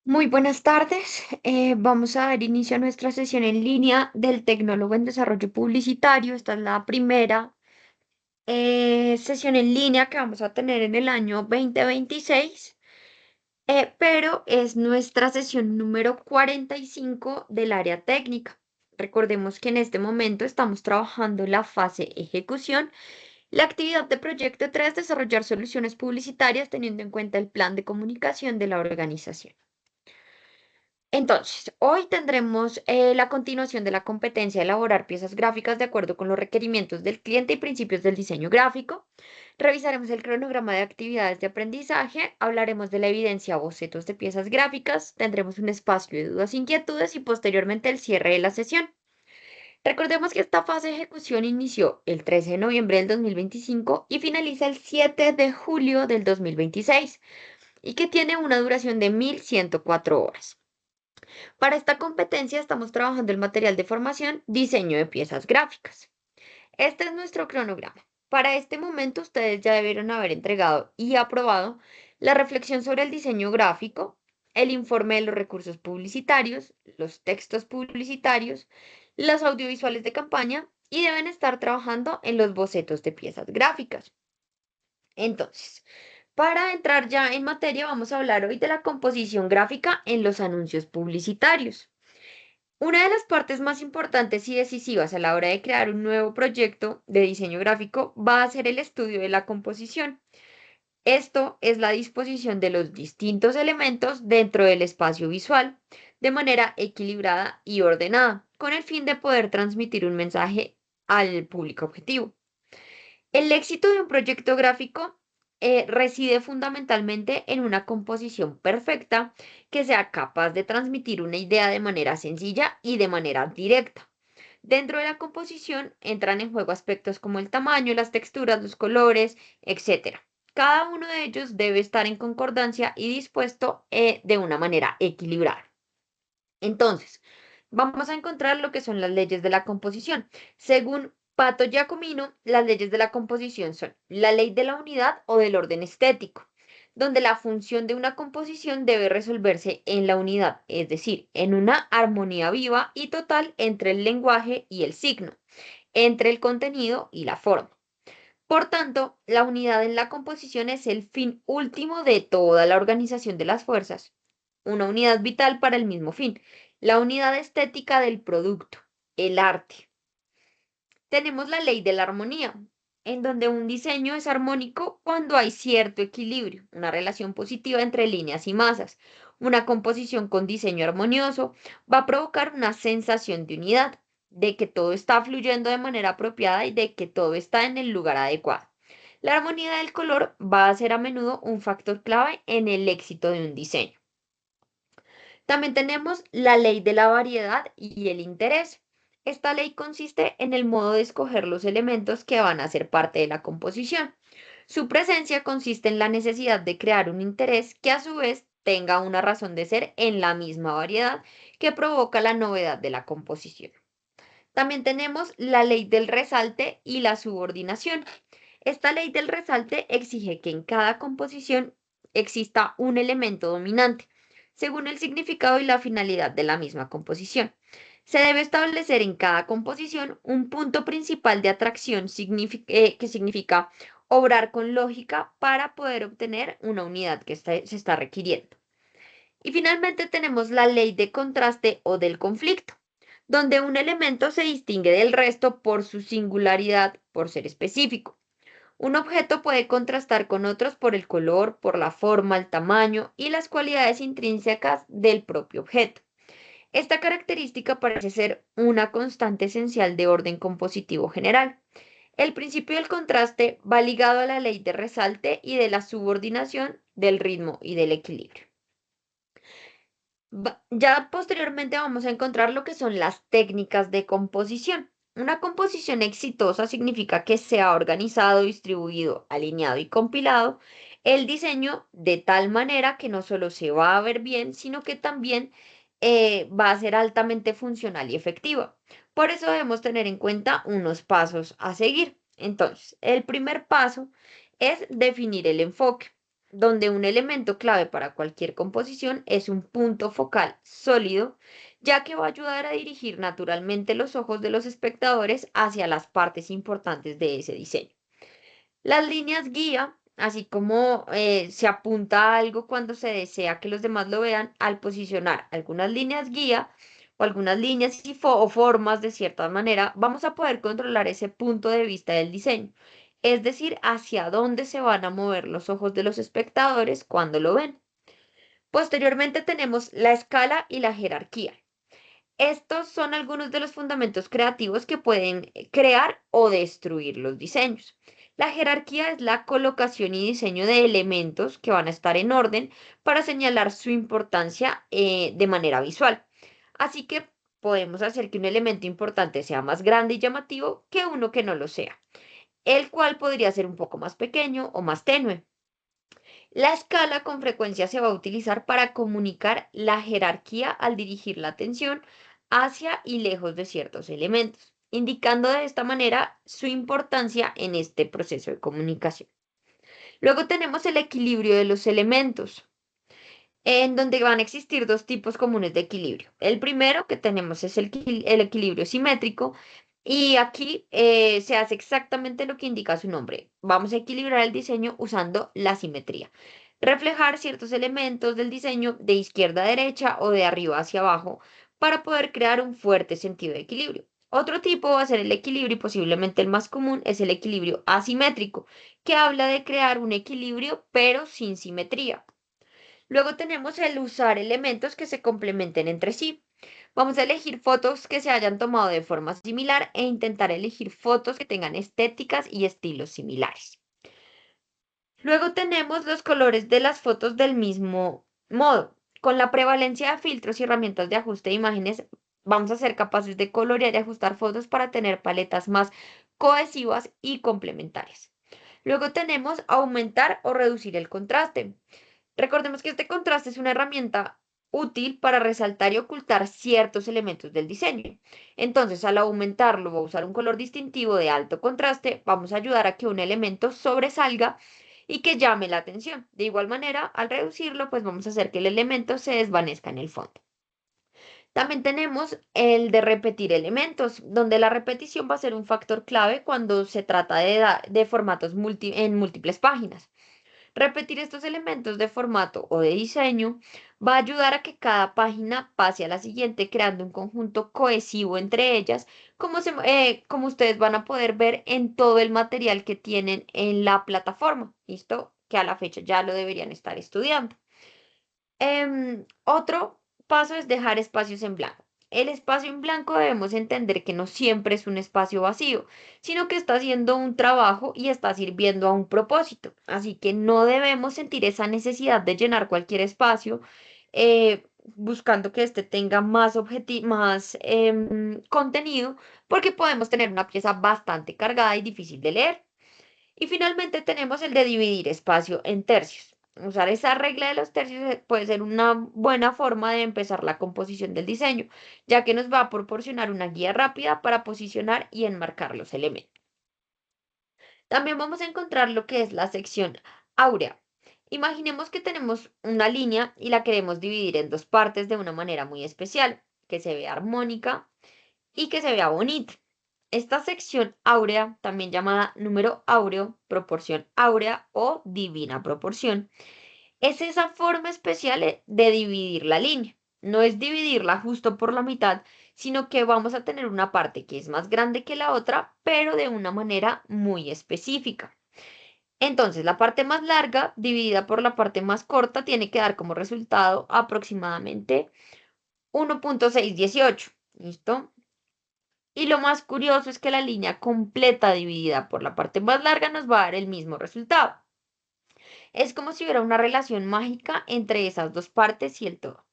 Muy buenas tardes. Vamos a dar inicio a nuestra sesión en línea del Tecnólogo en Desarrollo Publicitario. Esta es la primera sesión en línea que vamos a tener en el año 2026, pero es nuestra sesión número 45 del área técnica. Recordemos que en este momento estamos trabajando en la fase ejecución. La actividad de proyecto 3: desarrollar soluciones publicitarias teniendo en cuenta el plan de comunicación de la organización. Entonces, hoy tendremos la continuación de la competencia de elaborar piezas gráficas de acuerdo con los requerimientos del cliente y principios del diseño gráfico. Revisaremos el cronograma de actividades de aprendizaje, hablaremos de la evidencia bocetos de piezas gráficas, tendremos un espacio de dudas e inquietudes y posteriormente el cierre de la sesión. Recordemos que esta fase de ejecución inició el 13 de noviembre del 2025 y finaliza el 7 de julio del 2026 y que tiene una duración de 1.104 horas. Para esta competencia estamos trabajando el material de formación, diseño de piezas gráficas. Este es nuestro cronograma. Para este momento ustedes ya debieron haber entregado y aprobado la reflexión sobre el diseño gráfico, el informe de los recursos publicitarios, los textos publicitarios, los audiovisuales de campaña y deben estar trabajando en los bocetos de piezas gráficas. Entonces, para entrar ya en materia, vamos a hablar hoy de la composición gráfica en los anuncios publicitarios. Una de las partes más importantes y decisivas a la hora de crear un nuevo proyecto de diseño gráfico va a ser el estudio de la composición. Esto es la disposición de los distintos elementos dentro del espacio visual de manera equilibrada y ordenada, con el fin de poder transmitir un mensaje al público objetivo. El éxito de un proyecto gráfico reside fundamentalmente en una composición perfecta que sea capaz de transmitir una idea de manera sencilla y de manera directa. Dentro de la composición entran en juego aspectos como el tamaño, las texturas, los colores, etcétera. Cada uno de ellos debe estar en concordancia y dispuesto de una manera equilibrada. Entonces, vamos a encontrar lo que son las leyes de la composición. Según Pato Giacomino, las leyes de la composición son la ley de la unidad o del orden estético, donde la función de una composición debe resolverse en la unidad, es decir, en una armonía viva y total entre el lenguaje y el signo, entre el contenido y la forma. Por tanto, la unidad en la composición es el fin último de toda la organización de las fuerzas, una unidad vital para el mismo fin, la unidad estética del producto, el arte. Tenemos la ley de la armonía, en donde un diseño es armónico cuando hay cierto equilibrio, una relación positiva entre líneas y masas. Una composición con diseño armonioso va a provocar una sensación de unidad, de que todo está fluyendo de manera apropiada y de que todo está en el lugar adecuado. La armonía del color va a ser a menudo un factor clave en el éxito de un diseño. También tenemos la ley de la variedad y el interés. Esta ley consiste en el modo de escoger los elementos que van a ser parte de la composición. Su presencia consiste en la necesidad de crear un interés que a su vez tenga una razón de ser en la misma variedad que provoca la novedad de la composición. También tenemos la ley del resalte y la subordinación. Esta ley del resalte exige que en cada composición exista un elemento dominante, según el significado y la finalidad de la misma composición. Se debe establecer en cada composición un punto principal de atracción que significa obrar con lógica para poder obtener una unidad que se está requiriendo. Y finalmente tenemos la ley de contraste o del conflicto, donde un elemento se distingue del resto por su singularidad, por ser específico. Un objeto puede contrastar con otros por el color, por la forma, el tamaño y las cualidades intrínsecas del propio objeto. Esta característica parece ser una constante esencial de orden compositivo general. El principio del contraste va ligado a la ley de resalte y de la subordinación, del ritmo y del equilibrio. Ya posteriormente vamos a encontrar lo que son las técnicas de composición. Una composición exitosa significa que se ha organizado, distribuido, alineado y compilado el diseño de tal manera que no solo se va a ver bien, sino que también va a ser altamente funcional y efectiva. Por eso debemos tener en cuenta unos pasos a seguir. Entonces, el primer paso es definir el enfoque. donde un elemento clave para cualquier composición es un punto focal sólido, ya que va a ayudar a dirigir naturalmente los ojos de los espectadores hacia las partes importantes de ese diseño. Las líneas guía, así como se apunta a algo cuando se desea que los demás lo vean, al posicionar algunas líneas guía o algunas líneas o formas de cierta manera, vamos a poder controlar ese punto de vista del diseño, es decir, hacia dónde se van a mover los ojos de los espectadores cuando lo ven. Posteriormente tenemos la escala y la jerarquía. Estos son algunos de los fundamentos creativos que pueden crear o destruir los diseños. La jerarquía es la colocación y diseño de elementos que van a estar en orden para señalar su importancia de manera visual. Así que podemos hacer que un elemento importante sea más grande y llamativo que uno que no lo sea, el cual podría ser un poco más pequeño o más tenue. La escala con frecuencia se va a utilizar para comunicar la jerarquía al dirigir la atención hacia y lejos de ciertos elementos, indicando de esta manera su importancia en este proceso de comunicación. Luego tenemos el equilibrio de los elementos, en donde van a existir dos tipos comunes de equilibrio. El primero que tenemos es el equilibrio simétrico y aquí se hace exactamente lo que indica su nombre. Vamos a equilibrar el diseño usando la simetría. Reflejar ciertos elementos del diseño de izquierda a derecha o de arriba hacia abajo para poder crear un fuerte sentido de equilibrio. Otro tipo va a ser el equilibrio y posiblemente el más común es el equilibrio asimétrico, que habla de crear un equilibrio pero sin simetría. Luego tenemos el usar elementos que se complementen entre sí. Vamos a elegir fotos que se hayan tomado de forma similar e intentar elegir fotos que tengan estéticas y estilos similares. Luego tenemos los colores de las fotos del mismo modo. Con la prevalencia de filtros y herramientas de ajuste de imágenes, vamos a ser capaces de colorear y ajustar fotos para tener paletas más cohesivas y complementarias. Luego tenemos aumentar o reducir el contraste. Recordemos que este contraste es una herramienta útil para resaltar y ocultar ciertos elementos del diseño. Entonces, al aumentarlo o usar un color distintivo de alto contraste, vamos a ayudar a que un elemento sobresalga y que llame la atención. De igual manera, al reducirlo, pues vamos a hacer que el elemento se desvanezca en el fondo. También tenemos el de repetir elementos, donde la repetición va a ser un factor clave cuando se trata de formatos en múltiples páginas. Repetir estos elementos de formato o de diseño va a ayudar a que cada página pase a la siguiente, creando un conjunto cohesivo entre ellas, como ustedes van a poder ver en todo el material que tienen en la plataforma. ¿Listo? Que a la fecha ya lo deberían estar estudiando. Otro paso es dejar espacios en blanco. El espacio en blanco debemos entender que no siempre es un espacio vacío, sino que está haciendo un trabajo y está sirviendo a un propósito. Así que no debemos sentir esa necesidad de llenar cualquier espacio buscando que éste tenga más contenido, porque podemos tener una pieza bastante cargada y difícil de leer. Y finalmente tenemos el de dividir espacio en tercios. Usar esa regla de los tercios puede ser una buena forma de empezar la composición del diseño, ya que nos va a proporcionar una guía rápida para posicionar y enmarcar los elementos. También vamos a encontrar lo que es la sección áurea. Imaginemos que tenemos una línea y la queremos dividir en dos partes de una manera muy especial, que se vea armónica y que se vea bonita. Esta sección áurea, también llamada número áureo, proporción áurea o divina proporción, es esa forma especial de dividir la línea. No es dividirla justo por la mitad, sino que vamos a tener una parte que es más grande que la otra, pero de una manera muy específica. Entonces, la parte más larga dividida por la parte más corta tiene que dar como resultado aproximadamente 1.618. ¿Listo? Y lo más curioso es que la línea completa dividida por la parte más larga nos va a dar el mismo resultado. Es como si hubiera una relación mágica entre esas dos partes y el todo.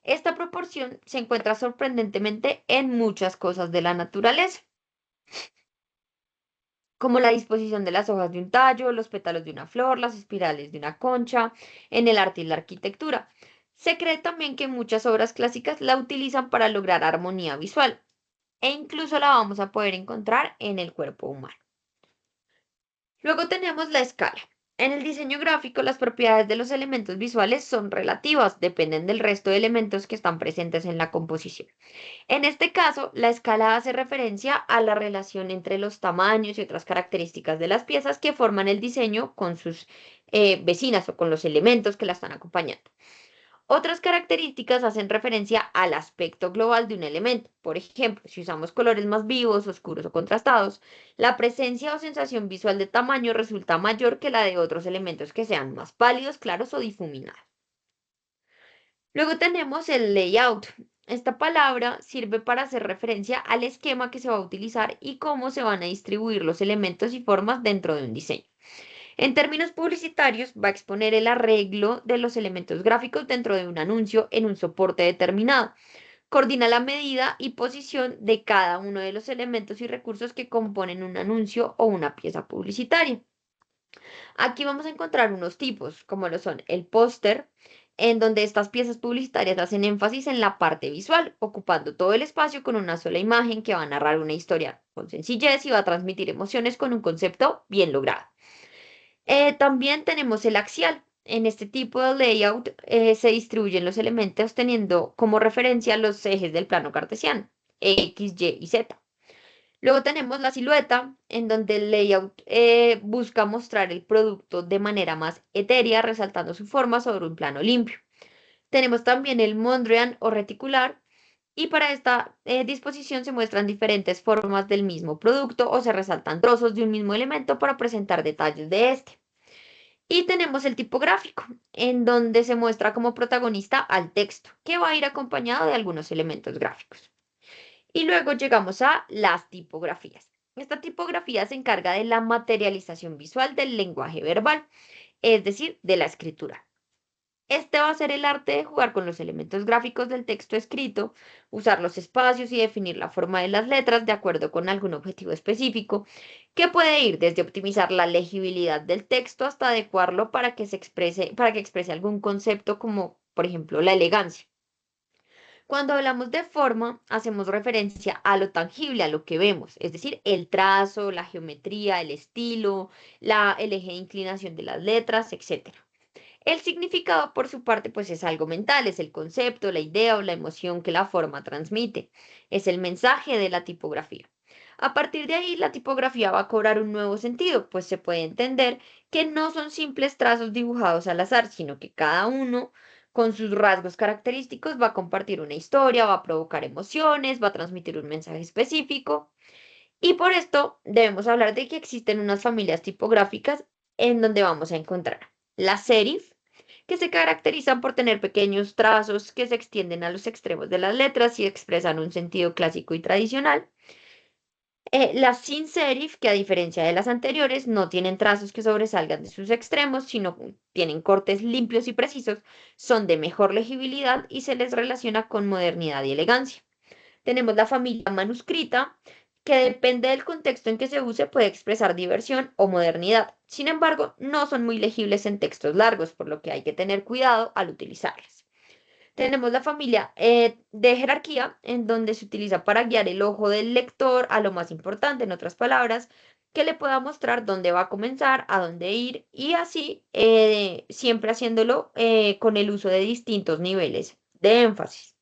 Esta proporción se encuentra sorprendentemente en muchas cosas de la naturaleza, como la disposición de las hojas de un tallo, los pétalos de una flor, las espirales de una concha, en el arte y la arquitectura. Se cree también que muchas obras clásicas la utilizan para lograr armonía visual, e incluso la vamos a poder encontrar en el cuerpo humano. Luego tenemos la escala. En el diseño gráfico, las propiedades de los elementos visuales son relativas, dependen del resto de elementos que están presentes en la composición. En este caso, la escala hace referencia a la relación entre los tamaños y otras características de las piezas que forman el diseño con sus vecinas o con los elementos que la están acompañando. Otras características hacen referencia al aspecto global de un elemento. Por ejemplo, si usamos colores más vivos, oscuros o contrastados, la presencia o sensación visual de tamaño resulta mayor que la de otros elementos que sean más pálidos, claros o difuminados. Luego tenemos el layout. Esta palabra sirve para hacer referencia al esquema que se va a utilizar y cómo se van a distribuir los elementos y formas dentro de un diseño. En términos publicitarios, va a exponer el arreglo de los elementos gráficos dentro de un anuncio en un soporte determinado. Coordina la medida y posición de cada uno de los elementos y recursos que componen un anuncio o una pieza publicitaria. Aquí vamos a encontrar unos tipos, como lo son el póster, en donde estas piezas publicitarias hacen énfasis en la parte visual, ocupando todo el espacio con una sola imagen que va a narrar una historia con sencillez y va a transmitir emociones con un concepto bien logrado. También tenemos el axial. En este tipo de layout se distribuyen los elementos teniendo como referencia los ejes del plano cartesiano, X, Y y Z. Luego tenemos la silueta, en donde el layout busca mostrar el producto de manera más etérea, resaltando su forma sobre un plano limpio. Tenemos también el Mondrian o reticular, y para esta disposición se muestran diferentes formas del mismo producto o se resaltan trozos de un mismo elemento para presentar detalles de este. Y tenemos el tipográfico, en donde se muestra como protagonista al texto, que va a ir acompañado de algunos elementos gráficos. Y luego llegamos a las tipografías. Esta tipografía se encarga de la materialización visual del lenguaje verbal, es decir, de la escritura. Este va a ser el arte de jugar con los elementos gráficos del texto escrito, usar los espacios y definir la forma de las letras de acuerdo con algún objetivo específico, que puede ir desde optimizar la legibilidad del texto hasta adecuarlo para que exprese algún concepto como, por ejemplo, la elegancia. Cuando hablamos de forma, hacemos referencia a lo tangible, a lo que vemos, es decir, el trazo, la geometría, el estilo, el eje de inclinación de las letras, etc. El significado, por su parte, pues es algo mental, es el concepto, la idea o la emoción que la forma transmite, es el mensaje de la tipografía. A partir de ahí, la tipografía va a cobrar un nuevo sentido, pues se puede entender que no son simples trazos dibujados al azar, sino que cada uno, con sus rasgos característicos, va a compartir una historia, va a provocar emociones, va a transmitir un mensaje específico. Y por esto debemos hablar de que existen unas familias tipográficas en donde vamos a encontrar la serif, que se caracterizan por tener pequeños trazos que se extienden a los extremos de las letras y expresan un sentido clásico y tradicional. Las sin serif, que a diferencia de las anteriores, no tienen trazos que sobresalgan de sus extremos, sino que tienen cortes limpios y precisos, son de mejor legibilidad y se les relaciona con modernidad y elegancia. Tenemos la familia manuscrita, que depende del contexto en que se use, puede expresar diversión o modernidad. Sin embargo, no son muy legibles en textos largos, por lo que hay que tener cuidado al utilizarlas. Tenemos la familia de jerarquía, en donde se utiliza para guiar el ojo del lector a lo más importante, en otras palabras, que le pueda mostrar dónde va a comenzar, a dónde ir, y así siempre haciéndolo con el uso de distintos niveles de énfasis.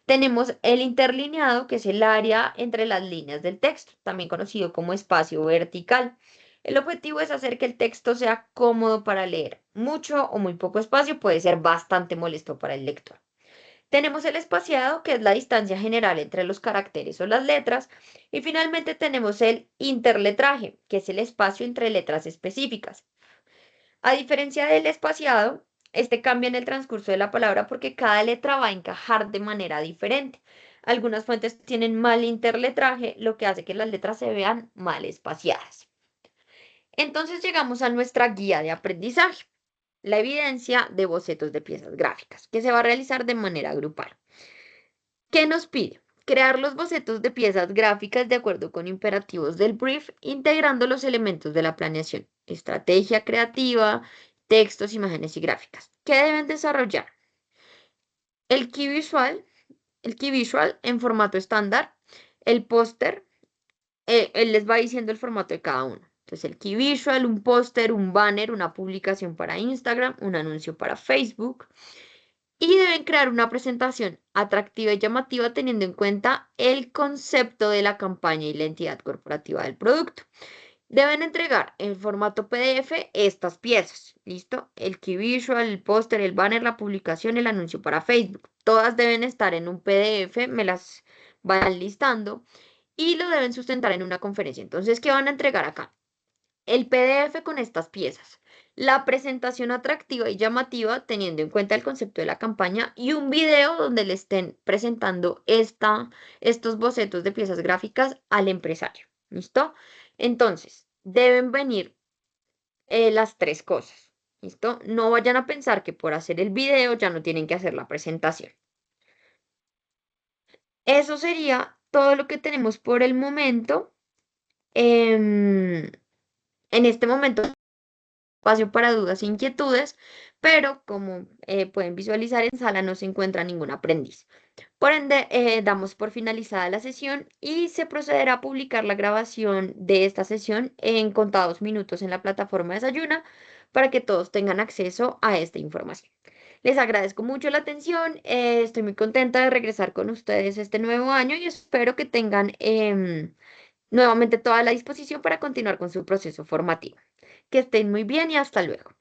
Tenemos el interlineado, que es el área entre las líneas del texto, también conocido como espacio vertical. El objetivo es hacer que el texto sea cómodo para leer. Mucho o muy poco espacio puede ser bastante molesto para el lector. Tenemos el espaciado, que es la distancia general entre los caracteres o las letras. Y finalmente tenemos el interletraje, que es el espacio entre letras específicas. A diferencia del espaciado, este cambia en el transcurso de la palabra porque cada letra va a encajar de manera diferente. Algunas fuentes tienen mal interletraje, lo que hace que las letras se vean mal espaciadas. Entonces llegamos a nuestra guía de aprendizaje, la evidencia de bocetos de piezas gráficas, que se va a realizar de manera grupal. ¿Qué nos pide? Crear los bocetos de piezas gráficas de acuerdo con imperativos del brief, integrando los elementos de la planeación, estrategia creativa, textos, imágenes y gráficas. ¿Qué deben desarrollar? El key visual, el key visual en formato estándar, el póster, él les va diciendo el formato de cada uno. Entonces, el key visual, un póster, un banner, una publicación para Instagram, un anuncio para Facebook. Y deben crear una presentación atractiva y llamativa teniendo en cuenta el concepto de la campaña y la entidad corporativa del producto. Deben entregar en formato PDF estas piezas, ¿listo? El key visual, el póster, el banner, la publicación, el anuncio para Facebook. Todas deben estar en un PDF, me las van listando y lo deben sustentar en una conferencia. Entonces, ¿qué van a entregar acá? El PDF con estas piezas, la presentación atractiva y llamativa teniendo en cuenta el concepto de la campaña y un video donde le estén presentando estos bocetos de piezas gráficas al empresario. ¿Listo? Entonces, deben venir las tres cosas. ¿Listo? No vayan a pensar que por hacer el video ya no tienen que hacer la presentación. Eso sería todo lo que tenemos por el momento. En este momento espacio para dudas e inquietudes, pero como pueden visualizar en sala no se encuentra ningún aprendiz. Por ende, damos por finalizada la sesión y se procederá a publicar la grabación de esta sesión en contados minutos en la plataforma Desayuna para que todos tengan acceso a esta información. Les agradezco mucho la atención, estoy muy contenta de regresar con ustedes este nuevo año y espero que tengan nuevamente toda la disposición para continuar con su proceso formativo. Que estén muy bien y hasta luego.